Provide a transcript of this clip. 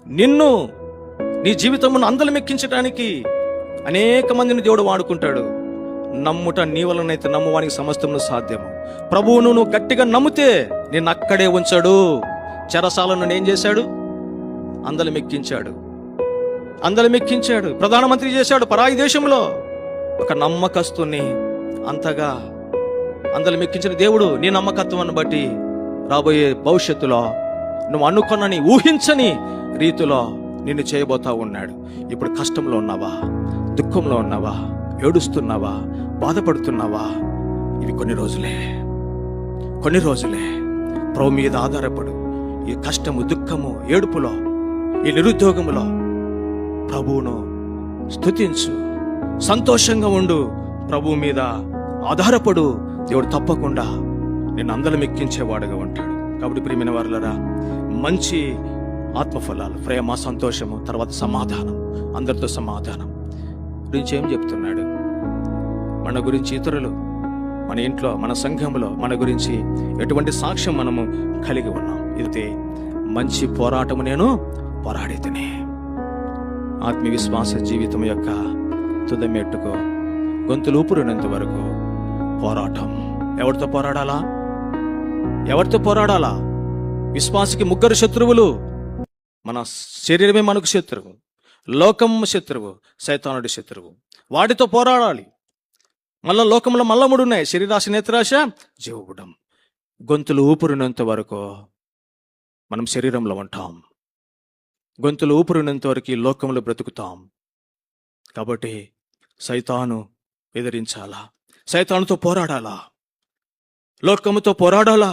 నిన్ను నీ జీవితమును అందలమెక్కించడానికి అనేక మందిని దేవుడు వాడుకుంటాడు. నమ్ముట నీ వలనైతే నమ్మువానికి సమస్తమును సాధ్యము. ప్రభువును నువ్వు గట్టిగా నమ్మితే నిన్ను అక్కడే ఉంచాడు. చెరసాలను ఏం చేశాడు? అందలమెక్కించాడు. ప్రధానమంత్రి చేశాడు పరాయి దేశంలో. ఒక నమ్మకస్తుని అంతగా అందలమెక్కించిన దేవుడు నీ నమ్మకత్వాన్ని బట్టి రాబోయే భవిష్యత్తులో నువ్వు అనుకున్నని ఊహించని రీతిలో నిన్ను చేయబోతా ఉన్నాడు. ఇప్పుడు కష్టంలో ఉన్నావా? దుఃఖంలో ఉన్నావా? ఏడుస్తున్నావా? బాధపడుతున్నావా? ఇవి కొన్ని రోజులే. ప్రభు మీద ఆధారపడు. ఈ కష్టము, దుఃఖము, ఏడుపులో, ఈ నిరుద్యోగములో ప్రభువును స్తుతించు, సంతోషంగా ఉండు, ప్రభువు మీద ఆధారపడు. దేవుడు తప్పకుండా నిన్ను అందలమెక్కించేవాడుగా ఉంటాడు. కాబట్టి ప్రియమైన వారులారా, మంచి ఆత్మఫలాలు, ప్రేమ, సంతోషము, తర్వాత సమాధానం, అందరితో సమాధానం గురించి ఏం చెప్తున్నాడు? మన గురించి ఇతరులు, మన ఇంట్లో, మన సంఘంలో మన గురించి ఎటువంటి సాక్ష్యం మనము కలిగి ఉన్నాం? ఇది మంచి పోరాటము నేను పోరాడితేనే. ఆత్మీయ విశ్వాస జీవితం యొక్క తుదమెట్టుకు గొంతులూపురునంత వరకు పోరాటం. ఎవరితో పోరాడాలా? విశ్వాసకి 3 శత్రువులు. మన శరీరమే మనకు శత్రువు, లోకం శత్రువు, సైతానుడి శత్రువు. వాటితో పోరాడాలి. మళ్ళా లోకంలో మళ్ళా 3 ఉన్నాయి: శరీరాశ, నేత్రాశ, జీవబుడం. గొంతులు ఊపిరినంత వరకు మనం శరీరంలో ఉంటాం. గొంతులు ఊపిరినంత వరకు ఈ లోకంలో బ్రతుకుతాం. కాబట్టి సైతాను ఎదిరించాలా, సైతానుతో పోరాడాలా, లోకముతో పోరాడాలా.